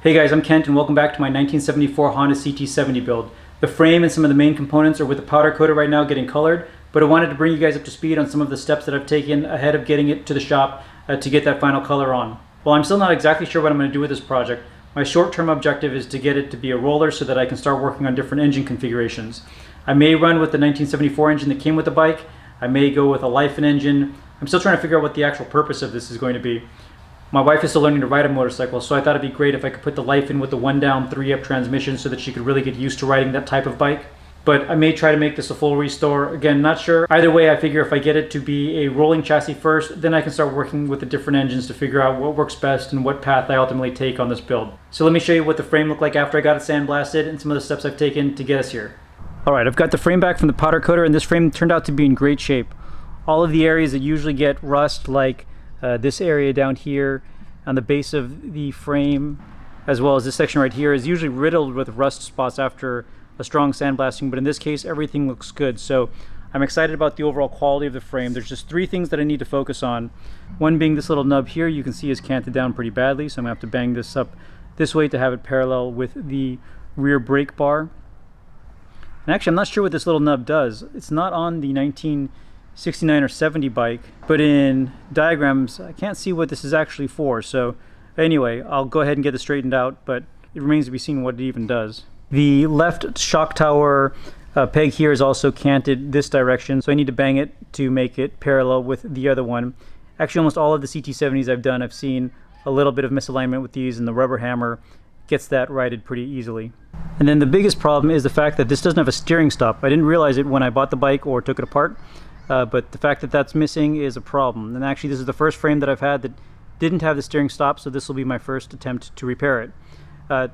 Hey guys, I'm Kent and welcome back to my 1974 Honda CT70 build. The frame and some of the main components are with the powder coater right now getting colored, but I wanted to bring you guys up to speed on some of the steps that I've taken ahead of getting it to the shop to get that final color on. While I'm still not exactly sure what I'm going to do with this project, my short-term objective is to get it to be a roller so that I can start working on different engine configurations. I may run with the 1974 engine that came with the bike. I may go with a Lifen engine. I'm still trying to figure out what the actual purpose of this is going to be. My wife is still learning to ride a motorcycle, so I thought it'd be great if I could put the Lifen with the 1-down, 3-up transmission so that she could really get used to riding that type of bike. But I may try to make this a full restore. Again, not sure. Either way, I figure if I get it to be a rolling chassis first, then I can start working with the different engines to figure out what works best and what path I ultimately take on this build. So let me show you what the frame looked like after I got it sandblasted and some of the steps I've taken to get us here. Alright, I've got the frame back from the powder coater, and this frame turned out to be in great shape. All of the areas that usually get rust, like this area down here on the base of the frame, as well as this section right here, is usually riddled with rust spots after a strong sandblasting, but in this case everything looks good. So I'm excited about the overall quality of the frame. There's just 3 things that I need to focus on. One being this little nub here, you can see is canted down pretty badly, so I'm gonna have to bang this up this way to have it parallel with the rear brake bar. And actually I'm not sure what this little nub does. It's not on the 1969 or 70 bike, but in diagrams I can't see what this is actually for. So anyway, I'll go ahead and get this straightened out, but it remains to be seen what it even does. The left shock tower peg here is also canted this direction, so I need to bang it to make it parallel with the other one. Actually, almost all of the CT70s I've done, I've seen a little bit of misalignment with these, and the rubber hammer gets that righted pretty easily. And then the biggest problem is the fact that this doesn't have a steering stop. I didn't realize it when I bought the bike or took it apart, but the fact that that's missing is a problem. And actually this is the first frame that I've had that didn't have the steering stop, so this will be my first attempt to repair it.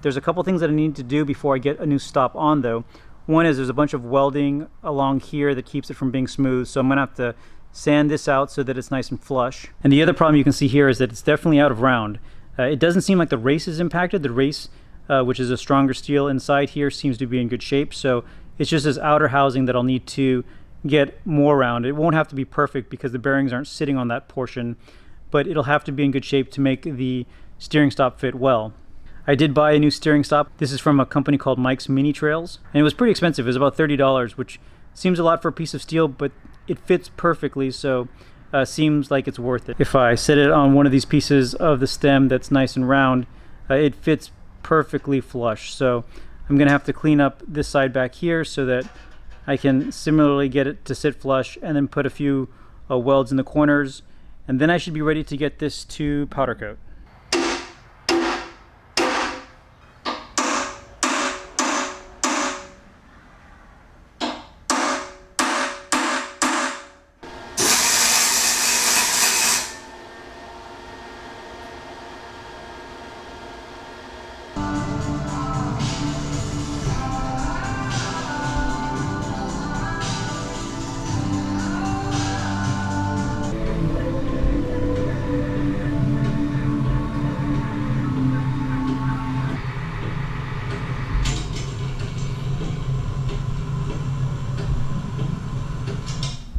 There's a couple things that I need to do before I get a new stop on though. One is there's a bunch of welding along here that keeps it from being smooth, so I'm gonna have to sand this out so that it's nice and flush. And the other problem you can see here is that it's definitely out of round. It doesn't seem like the race is impacted. The race, which is a stronger steel inside here, seems to be in good shape, so it's just this outer housing that I'll need to get more round. It won't have to be perfect because the bearings aren't sitting on that portion, but it'll have to be in good shape to make the steering stop fit well. I did buy a new steering stop. This is from a company called Mike's Mini Trails, and it was pretty expensive. It was about $30, which seems a lot for a piece of steel, but it fits perfectly, so seems like it's worth it. If I set it on one of these pieces of the stem that's nice and round, it fits perfectly flush. So I'm gonna have to clean up this side back here so that I can similarly get it to sit flush, and then put a few welds in the corners, and then I should be ready to get this to powder coat.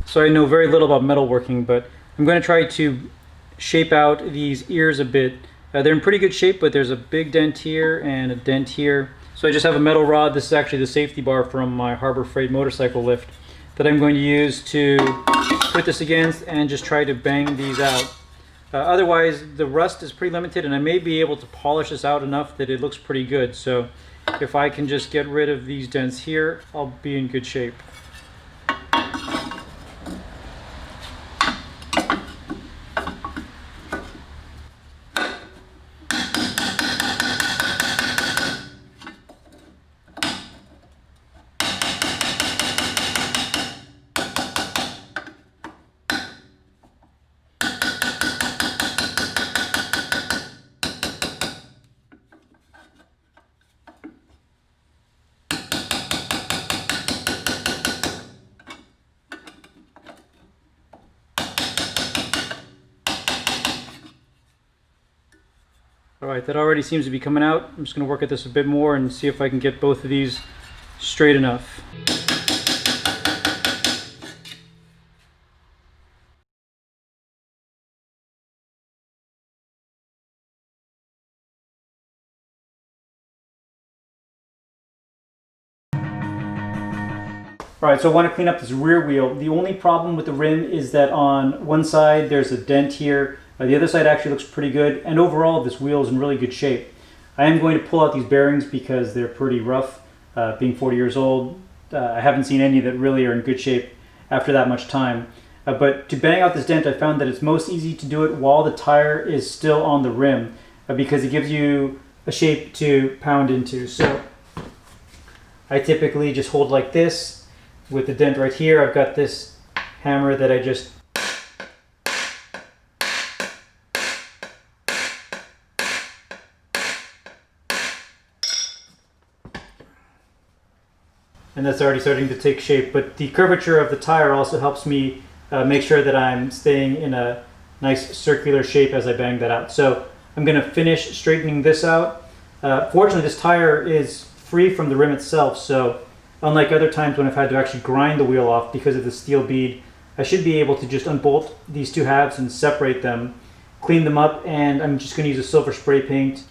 So I know very little about metalworking, but I'm going to try to shape out these ears a bit. They're in pretty good shape, but there's a big dent here and a dent here. So I just have a metal rod. This is actually the safety bar from my Harbor Freight motorcycle lift that I'm going to use to put this against and just try to bang these out. Otherwise, the rust is pretty limited, and I may be able to polish this out enough that it looks pretty good. So if I can just get rid of these dents here, I'll be in good shape. Alright, that already seems to be coming out. I'm just going to work at this a bit more and see if I can get both of these straight enough. All right, so I want to clean up this rear wheel. The only problem with the rim is that on one side there's a dent here. The other side actually looks pretty good, and overall this wheel is in really good shape. I am going to pull out these bearings because they're pretty rough. Being 40 years old, I haven't seen any that really are in good shape after that much time. But to bang out this dent, I found that it's most easy to do it while the tire is still on the rim because it gives you a shape to pound into. So I typically just hold like this. With the dent right here, I've got this hammer that I just and that's already starting to take shape, but the curvature of the tire also helps me make sure that I'm staying in a nice circular shape as I bang that out. So I'm going to finish straightening this out. Fortunately, this tire is free from the rim itself, so unlike other times when I've had to actually grind the wheel off because of the steel bead, I should be able to just unbolt these two halves and separate them, clean them up, and I'm just going to use a silver spray paint.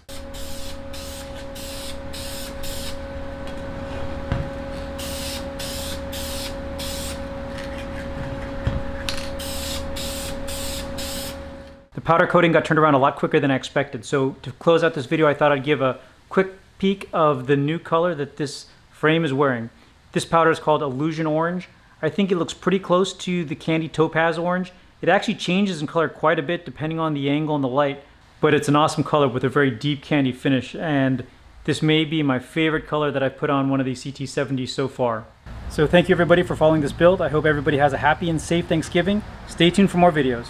The powder coating got turned around a lot quicker than I expected, so to close out this video I thought I'd give a quick peek of the new color that this frame is wearing. This powder is called Illusion Orange. I think it looks pretty close to the Candy Topaz Orange. It actually changes in color quite a bit depending on the angle and the light, but it's an awesome color with a very deep candy finish, and this may be my favorite color that I've put on one of these CT70s so far. So thank you everybody for following this build. I hope everybody has a happy and safe Thanksgiving. Stay tuned for more videos.